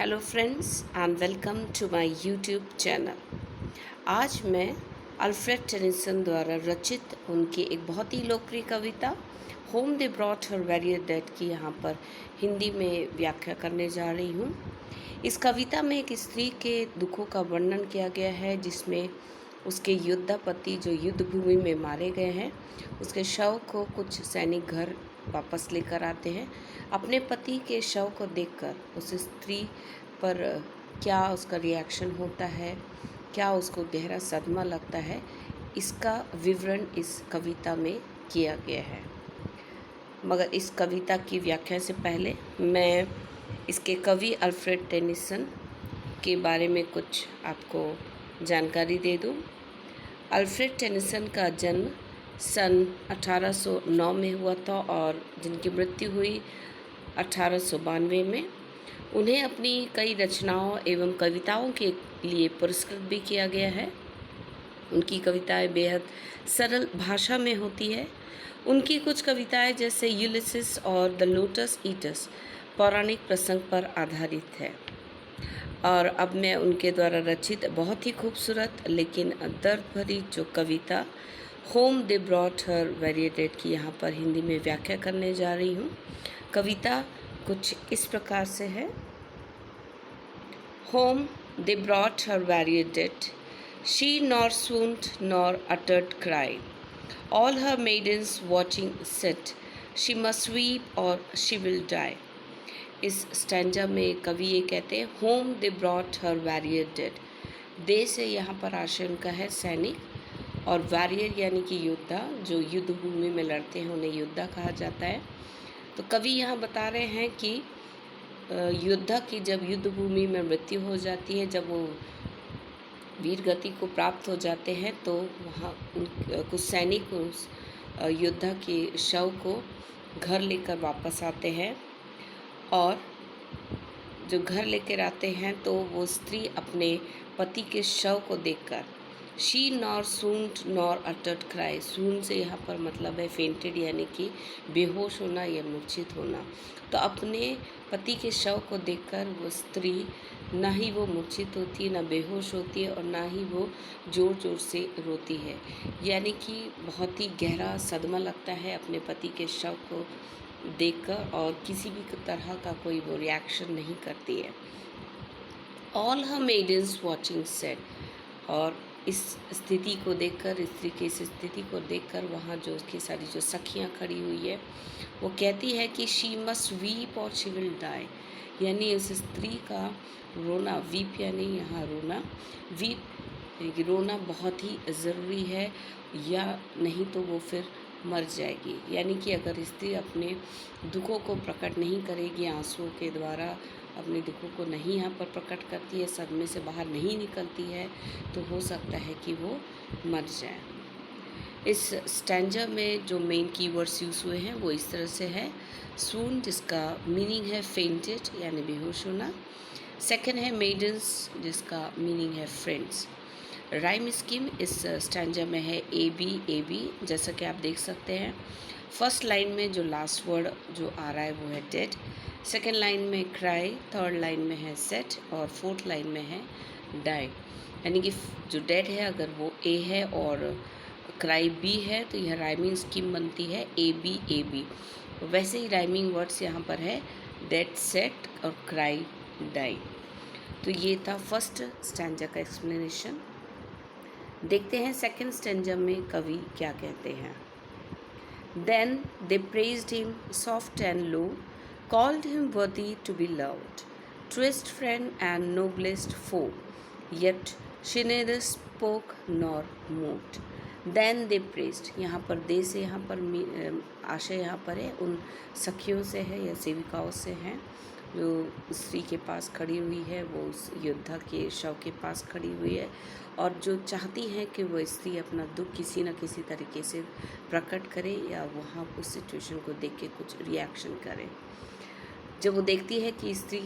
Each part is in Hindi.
Hello friends and welcome to my YouTube channel. आज मैं अल्फ्रेड टेनिसन द्वारा रचित उनकी एक बहुत ही लोकप्रिय कविता home they brought her warrior dead की यहाँ पर हिंदी में व्याख्या करने जा रही हूँ। इस कविता में एक स्त्री के दुखों का वर्णन किया गया है, जिसमें उसके योद्धा पति जो युद्ध भूमि में मारे गए हैं, उसके शव को कुछ सैनिक घर वापस लेकर आते हैं। अपने पति के शव को देखकर उस स्त्री पर क्या उसका रिएक्शन होता है, क्या उसको गहरा सदमा लगता है, इसका विवरण इस कविता में किया गया है। मगर इस कविता की व्याख्या से पहले मैं इसके कवि अल्फ्रेड टेनिसन के बारे में कुछ आपको जानकारी दे दूं। अल्फ्रेड टेनिसन का जन्म सन 1809 में हुआ था और जिनकी मृत्यु हुई 1892 में। उन्हें अपनी कई रचनाओं एवं कविताओं के लिए पुरस्कृत भी किया गया है। उनकी कविताएं बेहद सरल भाषा में होती है। उनकी कुछ कविताएं जैसे यूलिसिस और द लोटस ईटर्स पौराणिक प्रसंग पर आधारित है। और अब मैं उनके द्वारा रचित बहुत ही खूबसूरत लेकिन दर्द भरी जो कविता home they brought her warrior dead की यहाँ पर हिंदी में व्याख्या करने जा रही हूँ। कविता कुछ इस प्रकार से है। Home they brought her warrior dead, she nor swooned nor uttered cry, all her maidens watching sit, she must weep or she will die। इस स्टैंजा में कवि ये कहते हैं, home they brought her warrior dead. They से यहाँ पर आशय उनका है सैनिक, और वैरियर यानी कि योद्धा, जो युद्ध भूमि में लड़ते हैं उन्हें योद्धा कहा जाता है। तो कवि यहाँ बता रहे हैं कि योद्धा की जब युद्ध भूमि में मृत्यु हो जाती है, जब वो वीर गति को प्राप्त हो जाते हैं, तो वहाँ कुछ सैनिक उस योद्धा के शव को घर लेकर वापस आते हैं। और जो घर लेकर आते हैं तो वो स्त्री अपने पति के शव को देखकर she nor swooned nor uttered cry, soon से यहाँ पर मतलब है फेंटेड यानी कि बेहोश होना या मूर्छित होना। तो अपने पति के शव को देखकर वो स्त्री ना ही वो मूर्छित होती है, ना बेहोश होती है, और ना ही वो ज़ोर ज़ोर से रोती है। यानी कि बहुत ही गहरा सदमा लगता है अपने पति के शव को देखकर, और किसी भी तरह का कोई वो रिएक्शन नहीं करती है। ऑल हर मेडन्स वॉचिंग सेड, और इस स्थिति को देखकर, स्त्री की इस स्थिति को देखकर वहाँ जो उसकी सारी जो सखियाँ खड़ी हुई है वो कहती है कि शी मस्ट वीप और शी विल डाई, यानी उस स्त्री का रोना, वीप यानी यहाँ रोना, वीप रोना बहुत ही ज़रूरी है, या नहीं तो वो फिर मर जाएगी। यानी कि अगर स्त्री अपने दुखों को प्रकट नहीं करेगी, आंसुओं के द्वारा अपने दुखों को नहीं यहाँ पर प्रकट करती है, सदमे से बाहर नहीं निकलती है, तो हो सकता है कि वो मर जाए। इस स्टैंजा में जो मेन कीवर्ड्स यूज़ हुए हैं वो इस तरह से है। सून, जिसका मीनिंग है फेंटेड यानी बेहोश होना। सेकंड है मेडन्स, जिसका मीनिंग है फ्रेंड्स। राइम स्कीम इस स्टैंजा में है ए बी, जैसा कि आप देख सकते हैं। फर्स्ट लाइन में जो लास्ट वर्ड जो आ रहा है वो है डेड, सेकेंड लाइन में क्राई, थर्ड लाइन में है सेट, और फोर्थ लाइन में है डाई। यानी कि जो डेड है अगर वो ए है और क्राई बी है तो यह राइमिंग स्कीम बनती है ए बी। वैसे ही राइमिंग वर्ड्स यहाँ पर है डेड, सेट और क्राई, डाई। तो ये था फर्स्ट स्टैंजा का एक्सप्लेनेशन। देखते हैं सेकंड स्टैंजा में कवि क्या कहते हैं। Then they praised him soft and low, called him worthy to be loved, truest friend and noblest foe, yet she neither spoke nor moved. Then they praised, यहाँ पर दे से यहाँ पर आशय यहाँ पर है उन सखियों से है या सेविकाओं से है जो स्त्री के पास खड़ी हुई है, वो उस योद्धा के शव के पास खड़ी हुई है, और जो चाहती हैं कि वो स्त्री अपना दुख किसी न किसी तरीके से प्रकट करे या वहाँ उस सिचुएशन को देख के कुछ रिएक्शन करे। जब वो देखती है कि स्त्री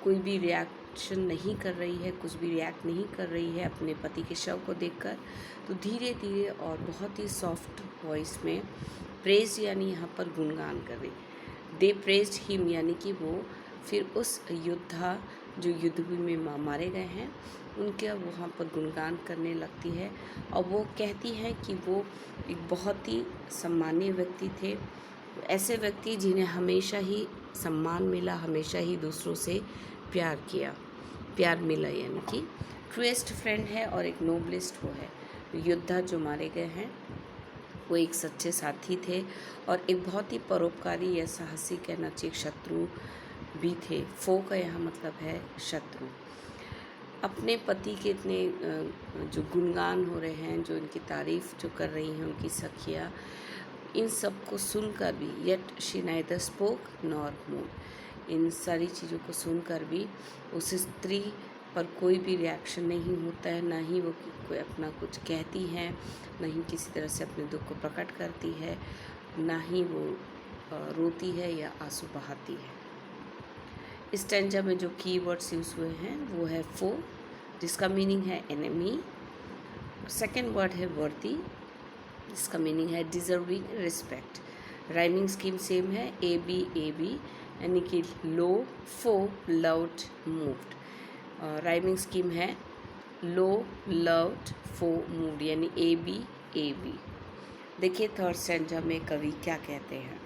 कोई भी रिएक्शन नहीं कर रही है, कुछ भी रिएक्ट नहीं कर रही है अपने पति के शव को देखकर, तो धीरे धीरे और बहुत ही सॉफ्ट वॉइस में प्रेज यानी यहाँ पर गुणगान कर रही। दे प्रेज्ड हिम यानी कि वो फिर उस योद्धा जो युद्ध में मारे गए हैं उनके वहाँ पर गुणगान करने लगती है और वो कहती है कि वो एक बहुत ही सम्मानीय व्यक्ति थे, ऐसे व्यक्ति जिन्हें हमेशा ही सम्मान मिला, हमेशा ही दूसरों से प्यार मिला, यानी कि ट्रूएस्ट फ्रेंड है और एक नोबलिस्ट वो है। योद्धा जो मारे गए हैं वो एक सच्चे साथी थे और एक बहुत ही परोपकारी या साहसी कहना चाहिए शत्रु भी थे। फो का यहाँ मतलब है शत्रु। अपने पति के इतने जो गुणगान हो रहे हैं, जो इनकी तारीफ़ जो कर रही हैं उनकी सखियाँ, इन सब को सुनकर भी yet she neither spoke nor moved, इन सारी चीज़ों को सुनकर भी उस स्त्री पर कोई भी रिएक्शन नहीं होता है, ना ही वो कोई अपना कुछ कहती है, ना ही किसी तरह से अपने दुख को प्रकट करती है, ना ही वो रोती है या आंसू बहाती है। इस स्टैंजा में जो कीवर्ड्स यूज़ हुए हैं वो है फो, जिसका मीनिंग है एनिमी। सेकेंड वर्ड है वर्दी, जिसका मीनिंग है deserving respect. Rhyming scheme same है, ए बी यानी कि लो फो लव्ड मूव्ड। राइमिंग स्कीम है लो लव्ड फो मूव्ड, यानी ए बी। देखिए थर्ड स्टैंजा में कवि क्या कहते हैं।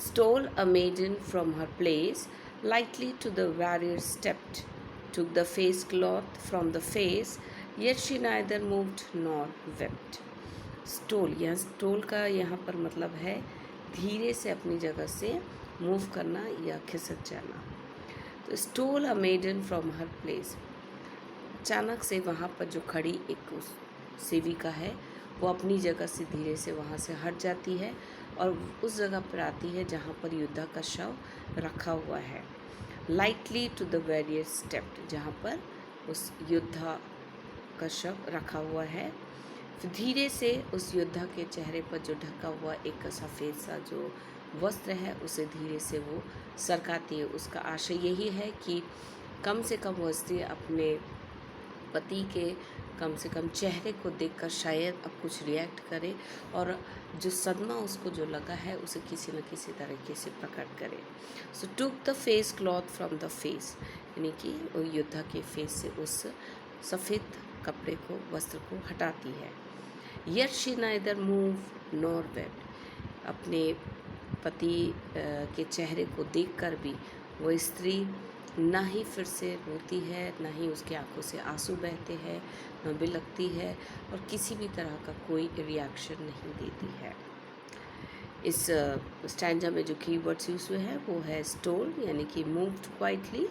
Stole a maiden from her place, lightly to the warrior stepped, took the face cloth from the face, yet she neither moved nor wept. Stole, यहाँ स्टोल का यहाँ पर मतलब है धीरे से अपनी जगह से मूव करना या खिसक जाना। तो stole a maiden from her place, अचानक से वहाँ पर जो खड़ी एक उस सेविका है वो अपनी जगह से धीरे से वहाँ से हट जाती है और उस जगह पर आती है जहाँ पर योद्धा का शव रखा हुआ है। Lightly to the warrior stepped, जहाँ पर उस योद्धा का शव रखा हुआ है, फिर धीरे से उस योद्धा के चेहरे पर जो ढका हुआ एक सफ़ेद सा जो वस्त्र है उसे धीरे से वो सरकाती है। उसका आशय यही है कि कम से कम वो स्त्री अपने पति के कम से कम चेहरे को देखकर शायद अब कुछ रिएक्ट करे और जो सदमा उसको जो लगा है उसे किसी न किसी तरीके से प्रकट करे। So took the face cloth from the face, यानी कि वो योद्धा के फेस से उस सफ़ेद कपड़े को, वस्त्र को हटाती है। Yet she neither move nor wept, अपने पति के चेहरे को देखकर भी वो स्त्री ना ही फिर से रोती है, ना ही उसकी आंखों से आंसू बहते हैं, न बिलखती है और किसी भी तरह का कोई रिएक्शन नहीं देती है। इस स्टैंजा में जो कीवर्ड्स यूज हुए हैं वो है स्टोल यानी कि मूव्ड क्वाइटली,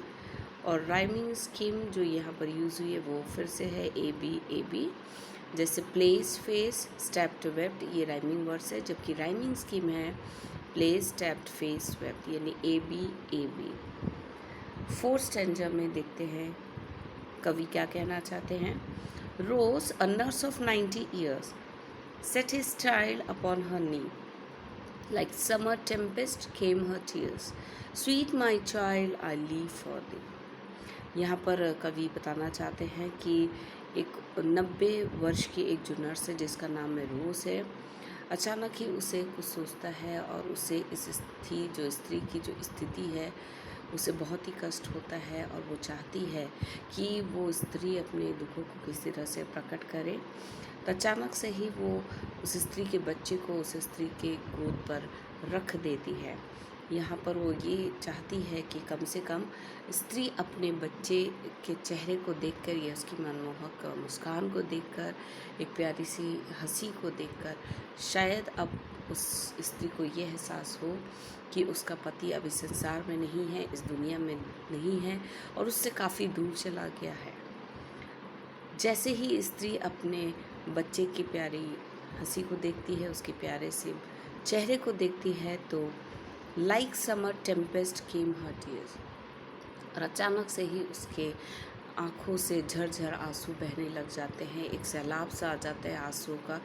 और राइमिंग स्कीम जो यहाँ पर यूज़ हुई है वो फिर से है ए बी। जैसे प्लेस फेस स्टेप्ड वेप्ड, ये राइमिंग वर्ड्स है, जबकि राइमिंग स्कीम है प्लेस स्टेप्ड फेस वेप्ड, यानी ए बी। फोर्थ स्टैंजा में देखते हैं कवि क्या कहना चाहते हैं। Rose a nurse of 90 years set his child upon her knee, like summer tempest came her tears, sweet my child I leave for thee। यहाँ पर कवि बताना चाहते हैं कि एक 90 वर्ष की एक जो नर्स है जिसका नाम है रोज है, अचानक ही उसे कुछ सोचता है और उसे इस स्त्री की जो स्थिति है उसे बहुत ही कष्ट होता है और वो चाहती है कि वो स्त्री अपने दुखों को किसी तरह से प्रकट करे। तो अचानक से ही वो उस स्त्री के बच्चे को उस स्त्री के गोद पर रख देती है। यहाँ पर वो ये चाहती है कि कम से कम स्त्री अपने बच्चे के चेहरे को देखकर या उसकी मनमोहक मुस्कान को देखकर, एक प्यारी सी हंसी को देखकर शायद अब उस स्त्री को ये एहसास हो कि उसका पति अब इस संसार में नहीं है, इस दुनिया में नहीं है और उससे काफ़ी दूर चला गया है। जैसे ही स्त्री अपने बच्चे की प्यारी हंसी को देखती है, उसके प्यारे से चेहरे को देखती है, तो लाइक समर टेम्पेस्ट केम हर टीयर्स, और अचानक से ही उसके आँखों से झरझर आंसू बहने लग जाते हैं, एक सैलाब सा आ जाता है आंसू का,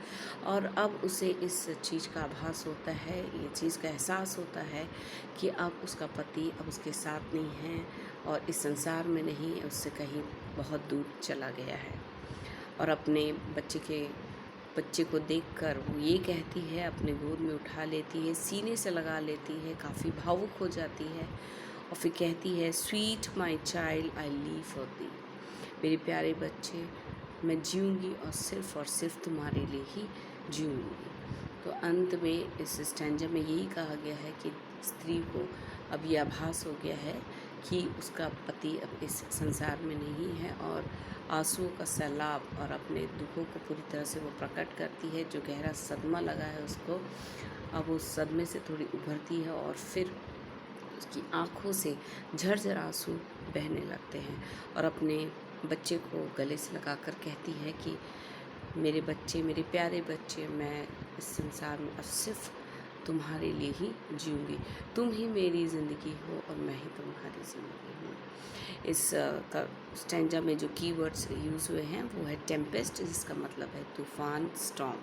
और अब उसे इस चीज़ का आभास होता है, ये चीज़ का एहसास होता है कि अब उसका पति अब उसके साथ नहीं है और इस संसार में नहीं, उससे कहीं बहुत दूर चला गया है। और अपने बच्चे को देखकर वो ये कहती है, अपने गोद में उठा लेती है, सीने से लगा लेती है, काफ़ी भावुक हो जाती है और फिर कहती है sweet my child I leave for the, मेरे प्यारे बच्चे मैं जीऊँगी और सिर्फ तुम्हारे लिए ही जीऊँगी। तो अंत में इस स्टैंजा में यही कहा गया है कि स्त्री को अब ये आभास हो गया है कि उसका पति अब इस संसार में नहीं है, और आंसुओं का सैलाब और अपने दुखों को पूरी तरह से वो प्रकट करती है। जो गहरा सदमा लगा है उसको, अब उस सदमे से थोड़ी उभरती है और फिर उसकी आँखों से झरझर आंसू बहने लगते हैं और अपने बच्चे को गले से लगाकर कहती है कि मेरे बच्चे, मेरे प्यारे बच्चे, मैं इस संसार में अब सिर्फ तुम्हारे लिए ही जीऊँगी। तुम ही मेरी ज़िंदगी हो और मैं ही तुम्हारी ज़िंदगी हूँ। इस स्टैंजा में जो कीवर्ड्स यूज़ हुए हैं वो है टेम्पेस्ट, जिसका मतलब है तूफ़ान, स्टॉर्म,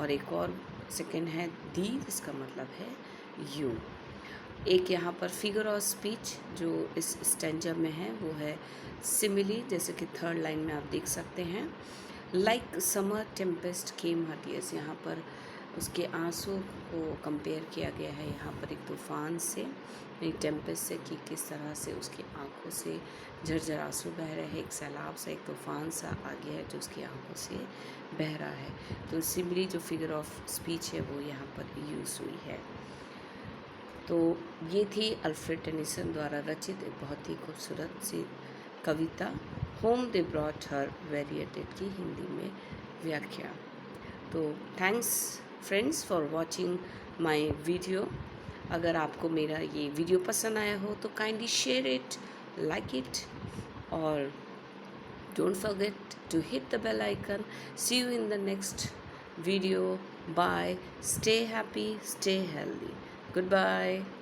और एक और सेकंड है दी, जिसका मतलब है यू। एक यहाँ पर फिगर ऑफ स्पीच जो इस स्टैंजा में है वो है सिमिली, जैसे कि थर्ड लाइन में आप देख सकते हैं। लाइक समर टेम्पेस्ट केम हर टीयर्स, यहाँ पर उसके आंसू को कंपेयर किया गया है यहाँ पर एक तूफ़ान से, एक टेम्पेस्ट से, कि किस तरह से उसकी आंखों से झरझर आंसू बह रहे हैं। एक सैलाब सा, एक तूफ़ान सा आ गया है जो उसकी आंखों से बह रहा है। तो सिमिली जो फिगर ऑफ स्पीच है वो यहाँ पर यूज़ हुई है। तो ये थी अल्फ्रेड टेनिसन द्वारा रचित एक बहुत ही खूबसूरत सी कविता होम दे ब्रॉट हर वेरिएटेड की हिंदी में व्याख्या। तो thanks friends for watching my video. अगर आपको मेरा ये वीडियो पसंद आया हो तो kindly share it, like it, और don't forget to hit the bell icon. See you in the next video. Bye. Stay happy, stay healthy. Goodbye.